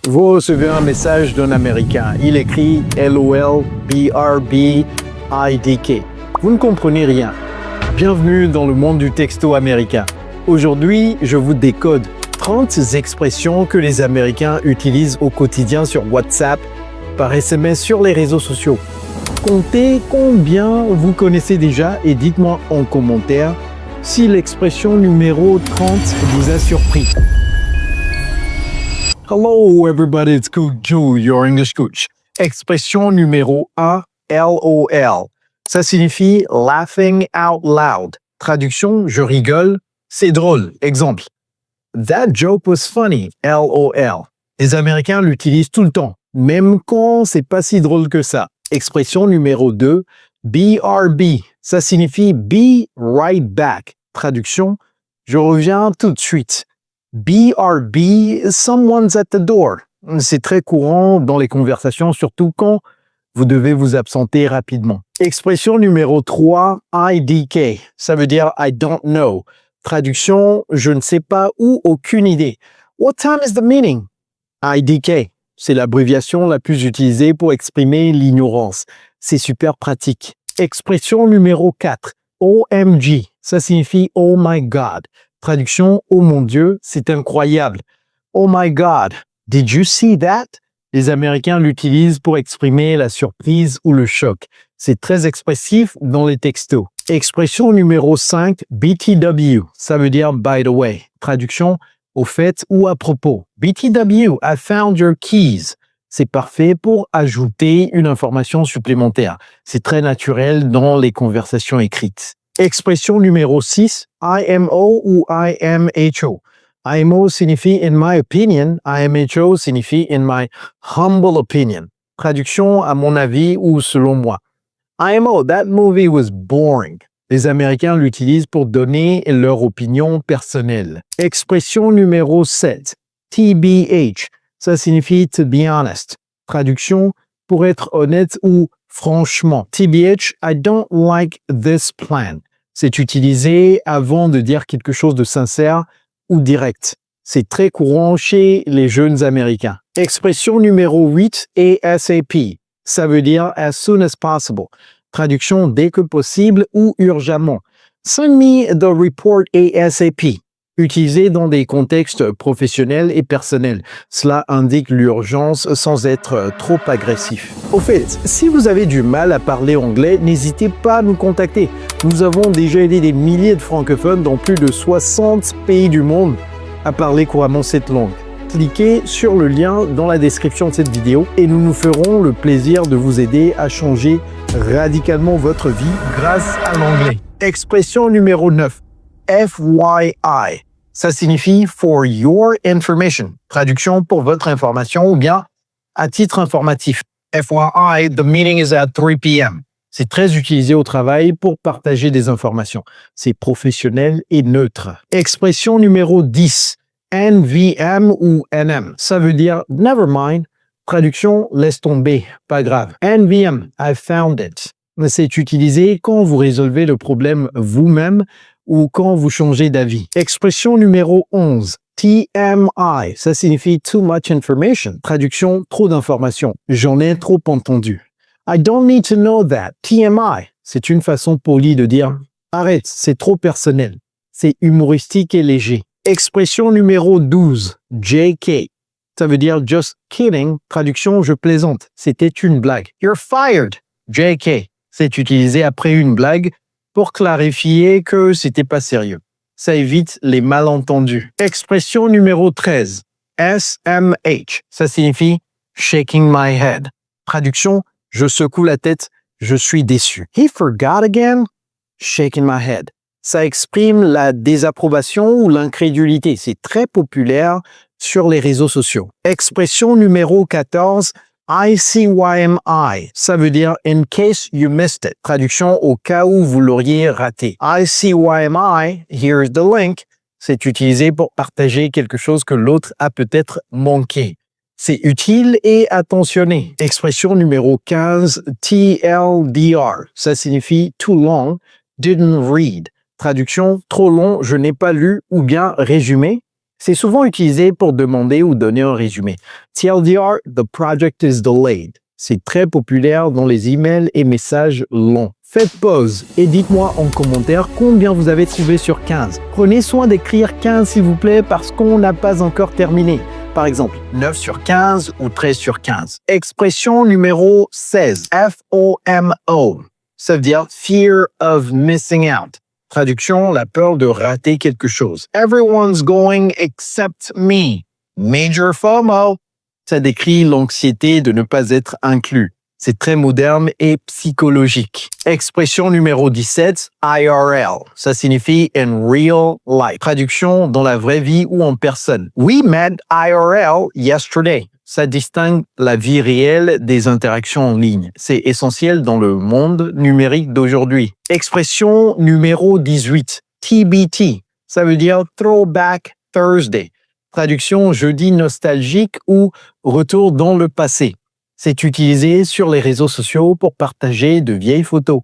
Vous recevez un message d'un Américain. Il écrit LOL, BRB, IDK. Vous ne comprenez rien. Bienvenue dans le monde du texto américain. Aujourd'hui, je vous décode 30 expressions que les Américains utilisent au quotidien sur WhatsApp, par SMS sur les réseaux sociaux. Comptez combien vous connaissez déjà et dites-moi en commentaire si l'expression numéro 30 vous a surpris. Hello everybody, it's Coach Joe, your English coach. Expression numéro 1, LOL. Ça signifie laughing out loud. Traduction, je rigole, c'est drôle. Exemple, that joke was funny, LOL. Les Américains l'utilisent tout le temps, même quand c'est pas si drôle que ça. Expression numéro 2, BRB. Ça signifie be right back. Traduction, je reviens tout de suite. BRB, someone's at the door. C'est très courant dans les conversations, surtout quand vous devez vous absenter rapidement. Expression numéro 3, IDK. Ça veut dire I don't know. Traduction, je ne sais pas ou aucune idée. What time is the meeting? IDK. C'est l'abréviation la plus utilisée pour exprimer l'ignorance. C'est super pratique. Expression numéro 4, OMG. Ça signifie Oh my God. Traduction, oh mon Dieu, c'est incroyable. Oh my God, did you see that? Les Américains l'utilisent pour exprimer la surprise ou le choc. C'est très expressif dans les textos. Expression numéro 5, BTW. Ça veut dire by the way. Traduction, au fait ou à propos. BTW, I found your keys. C'est parfait pour ajouter une information supplémentaire. C'est très naturel dans les conversations écrites. Expression numéro 6, IMO ou IMHO. IMO signifie in my opinion, IMHO signifie in my humble opinion. Traduction à mon avis ou selon moi. IMO, that movie was boring. Les Américains l'utilisent pour donner leur opinion personnelle. Expression numéro 7, TBH. Ça signifie to be honest. Traduction, pour être honnête ou franchement. TBH, I don't like this plan. C'est utilisé avant de dire quelque chose de sincère ou direct. C'est très courant chez les jeunes Américains. Expression numéro 8, ASAP. Ça veut dire as soon as possible. Traduction dès que possible ou urgemment. Send me the report ASAP. Utilisé dans des contextes professionnels et personnels. Cela indique l'urgence sans être trop agressif. Au fait, si vous avez du mal à parler anglais, n'hésitez pas à nous contacter. Nous avons déjà aidé des milliers de francophones dans plus de 60 pays du monde à parler couramment cette langue. Cliquez sur le lien dans la description de cette vidéo et nous nous ferons le plaisir de vous aider à changer radicalement votre vie grâce à l'anglais. Expression numéro 9. FYI. Ça signifie for your information. Traduction pour votre information ou bien à titre informatif. FYI, the meeting is at 3 p.m. C'est très utilisé au travail pour partager des informations. C'est professionnel et neutre. Expression numéro 10. NVM ou NM. Ça veut dire never mind. Traduction, laisse tomber, pas grave. NVM, I found it. C'est utilisé quand vous résolvez le problème vous-même ou quand vous changez d'avis. Expression numéro 11, TMI. Ça signifie too much information. Traduction, trop d'informations. J'en ai trop entendu. I don't need to know that. TMI. C'est une façon polie de dire arrête, c'est trop personnel. C'est humoristique et léger. Expression numéro 12, JK. Ça veut dire just kidding. Traduction, je plaisante. C'était une blague. You're fired. JK. C'est utilisé après une blague pour clarifier que c'était pas sérieux. Ça évite les malentendus. Expression numéro 13. SMH. Ça signifie shaking my head. Traduction, je secoue la tête, je suis déçu. He forgot again? Shaking my head. Ça exprime la désapprobation ou l'incrédulité. C'est très populaire sur les réseaux sociaux. Expression numéro 14. ICYMI, ça veut dire in case you missed it. Traduction au cas où vous l'auriez raté. ICYMI, here's the link. C'est utilisé pour partager quelque chose que l'autre a peut-être manqué. C'est utile et attentionné. Expression numéro 15, TLDR. Ça signifie too long, didn't read. Traduction, trop long, je n'ai pas lu ou bien résumé. C'est souvent utilisé pour demander ou donner un résumé. TLDR, the project is delayed. C'est très populaire dans les emails et messages longs. Faites pause et dites-moi en commentaire combien vous avez trouvé sur 15. Prenez soin d'écrire 15 s'il vous plaît parce qu'on n'a pas encore terminé. Par exemple, 9 sur 15 ou 13 sur 15. Expression numéro 16, FOMO. Ça veut dire Fear of Missing Out. Traduction, la peur de rater quelque chose. Everyone's going except me. Major FOMO. Ça décrit l'anxiété de ne pas être inclus. C'est très moderne et psychologique. Expression numéro 17, IRL. Ça signifie in real life. Traduction, dans la vraie vie ou en personne. We met IRL yesterday. Ça distingue la vie réelle des interactions en ligne. C'est essentiel dans le monde numérique d'aujourd'hui. Expression numéro 18, TBT. Ça veut dire Throwback Thursday. Traduction, jeudi nostalgique ou retour dans le passé. C'est utilisé sur les réseaux sociaux pour partager de vieilles photos.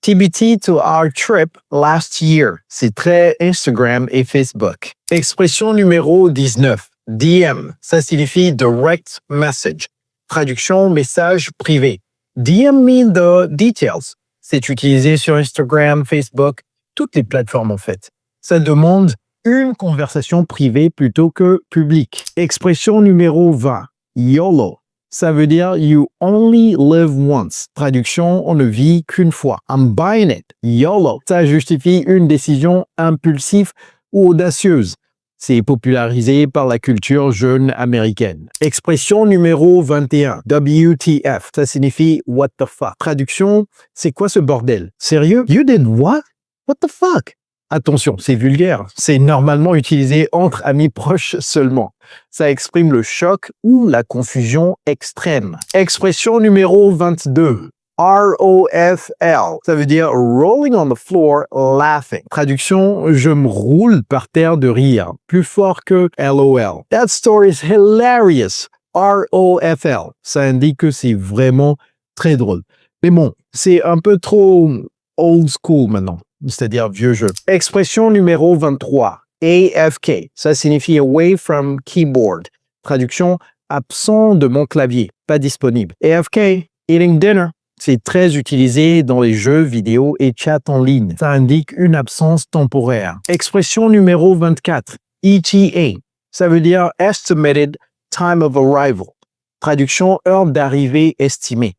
TBT to our trip last year. C'est très Instagram et Facebook. Expression numéro 19. DM. Ça signifie Direct Message. Traduction, message privé. DM me the details. C'est utilisé sur Instagram, Facebook, toutes les plateformes en fait. Ça demande une conversation privée plutôt que publique. Expression numéro 20. YOLO. Ça veut dire You only live once. Traduction, on ne vit qu'une fois. I'm buying it. YOLO. Ça justifie une décision impulsive ou audacieuse. C'est popularisé par la culture jeune américaine. Expression numéro 21. WTF. Ça signifie What the fuck. Traduction, c'est quoi ce bordel? Sérieux? You did what? What the fuck? Attention, c'est vulgaire. C'est normalement utilisé entre amis proches seulement. Ça exprime le choc ou la confusion extrême. Expression numéro 22. ROFL. Ça veut dire rolling on the floor laughing. Traduction, je me roule par terre de rire. Plus fort que LOL. That story is hilarious. ROFL. Ça indique que c'est vraiment très drôle. Mais bon, c'est un peu trop old school maintenant. C'est-à-dire vieux jeu. Expression numéro 23. AFK. Ça signifie away from keyboard. Traduction, absent de mon clavier, pas disponible. AFK, eating dinner. C'est très utilisé dans les jeux vidéo et chat en ligne. Ça indique une absence temporaire. Expression numéro 24. ETA. Ça veut dire estimated time of arrival. Traduction, heure d'arrivée estimée.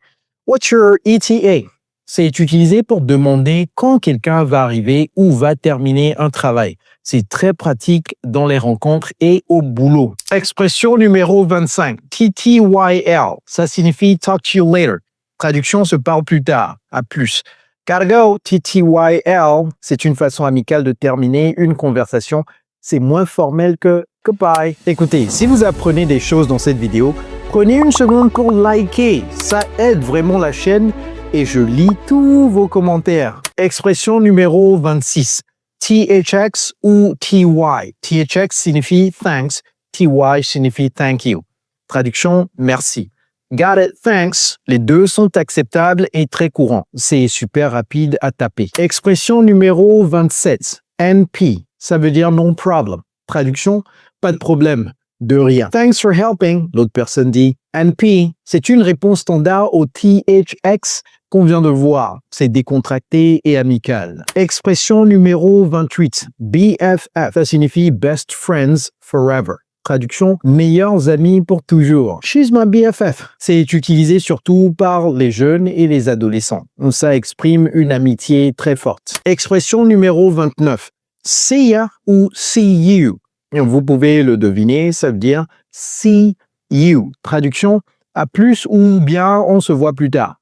What's your ETA? C'est utilisé pour demander quand quelqu'un va arriver ou va terminer un travail. C'est très pratique dans les rencontres et au boulot. Expression numéro 25. TTYL. Ça signifie talk to you later. Traduction, se parle plus tard. À plus. Gotta go. TTYL. C'est une façon amicale de terminer une conversation. C'est moins formel que goodbye. Écoutez, si vous apprenez des choses dans cette vidéo, prenez une seconde pour liker. Ça aide vraiment la chaîne. Et je lis tous vos commentaires. Expression numéro 26. THX ou TY. THX signifie thanks. TY signifie thank you. Traduction, merci. Got it, thanks. Les deux sont acceptables et très courants. C'est super rapide à taper. Expression numéro 27. NP. Ça veut dire no problem. Traduction, pas de problème. De rien. Thanks for helping. L'autre personne dit NP. C'est une réponse standard au THX qu'on vient de voir. C'est décontracté et amical. Expression numéro 28. BFF. Ça signifie Best Friends Forever. Traduction, meilleurs amis pour toujours. She's my BFF. C'est utilisé surtout par les jeunes et les adolescents. Ça exprime une amitié très forte. Expression numéro 29. See ya ou see you. Vous pouvez le deviner, ça veut dire see you. Traduction, à plus ou bien on se voit plus tard.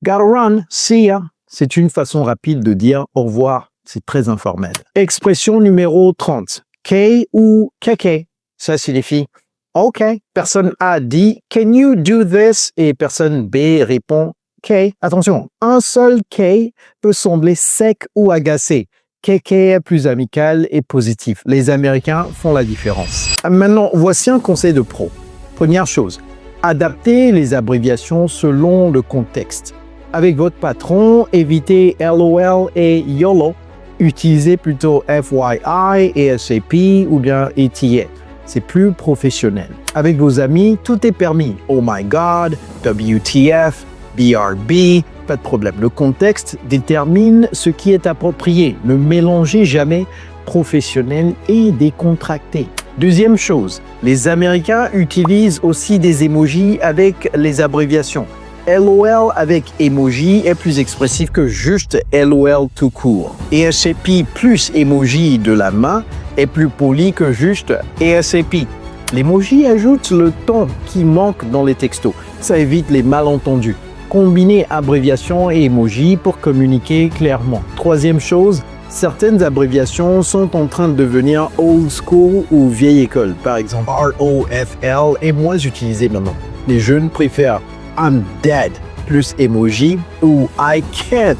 Gotta run, see ya. C'est une façon rapide de dire au revoir. C'est très informel. Expression numéro 30. K ou KK. Ça signifie OK. Personne A dit Can you do this? Et personne B répond K. Attention, un seul K peut sembler sec ou agacé. KK est plus amical et positif. Les Américains font la différence. Maintenant, voici un conseil de pro. Première chose, adaptez les abréviations selon le contexte. Avec votre patron, évitez LOL et YOLO. Utilisez plutôt FYI et SAP ou bien ETA. c'est plus professionnel. Avec vos amis, tout est permis. Oh my God, WTF, BRB, pas de problème. Le contexte détermine ce qui est approprié. Ne mélangez jamais professionnel et décontracté. Deuxième chose, les Américains utilisent aussi des emojis avec les abréviations. LOL avec emoji est plus expressif que juste LOL tout court. ASAP plus emoji de la main est plus poli que juste ASAP. L'emoji ajoute le ton qui manque dans les textos. Ça évite les malentendus. Combinez abréviations et emojis pour communiquer clairement. Troisième chose, certaines abréviations sont en train de devenir old school ou vieille école. Par exemple, ROFL est moins utilisé maintenant. Les jeunes préfèrent I'm dead plus emoji ou I can't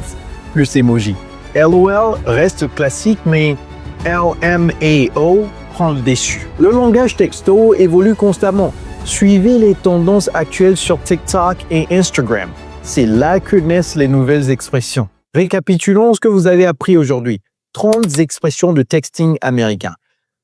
plus emoji. LOL reste classique, mais LMAO prend le dessus. Le langage texto évolue constamment. Suivez les tendances actuelles sur TikTok et Instagram. C'est là que naissent les nouvelles expressions. Récapitulons ce que vous avez appris aujourd'hui. 30 expressions de texting américain.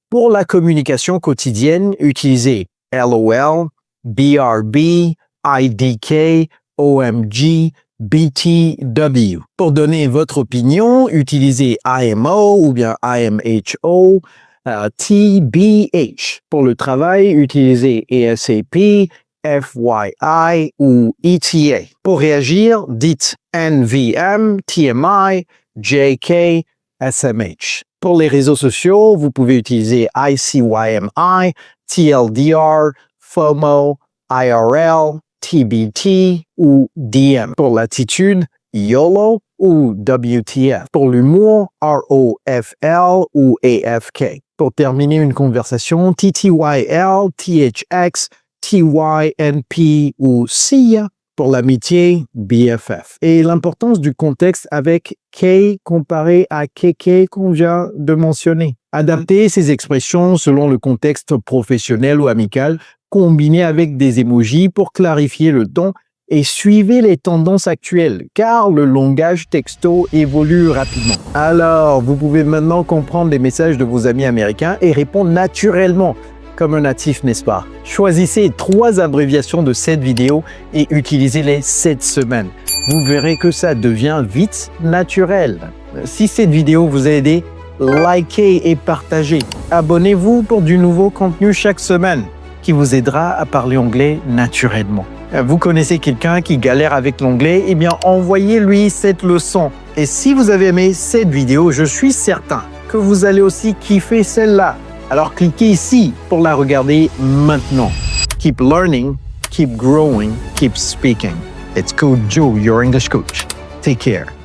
Pour la communication quotidienne, utilisez LOL, BRB, IDK, OMG, BTW. Pour donner votre opinion, utilisez IMO ou bien IMHO, TBH. Pour le travail, utilisez ASAP, FYI ou ETA. Pour réagir, dites NVM, TMI, JK, SMH. Pour les réseaux sociaux, vous pouvez utiliser ICYMI, TLDR, FOMO, IRL, TBT ou DM. Pour l'attitude, YOLO ou WTF. Pour l'humour, ROFL ou AFK. Pour terminer une conversation, TTYL, THX, TYNP ou SIA. Pour l'amitié, BFF. Et l'importance du contexte avec K comparé à KK qu'on vient de mentionner. Adaptez ces expressions selon le contexte professionnel ou amical, combinez avec des emojis pour clarifier le ton et suivez les tendances actuelles, car le langage texto évolue rapidement. Alors, vous pouvez maintenant comprendre les messages de vos amis américains et répondre naturellement, comme un natif, n'est-ce pas? Choisissez 3 abréviations de cette vidéo et utilisez-les cette semaine. Vous verrez que ça devient vite naturel. Si cette vidéo vous a aidé, likez et partagez. Abonnez-vous pour du nouveau contenu chaque semaine qui vous aidera à parler anglais naturellement. Vous connaissez quelqu'un qui galère avec l'anglais? Eh bien, envoyez-lui cette leçon. Et si vous avez aimé cette vidéo, je suis certain que vous allez aussi kiffer celle-là. Alors cliquez ici pour la regarder maintenant. Keep learning, keep growing, keep speaking. It's Coach Joe, your English coach. Take care.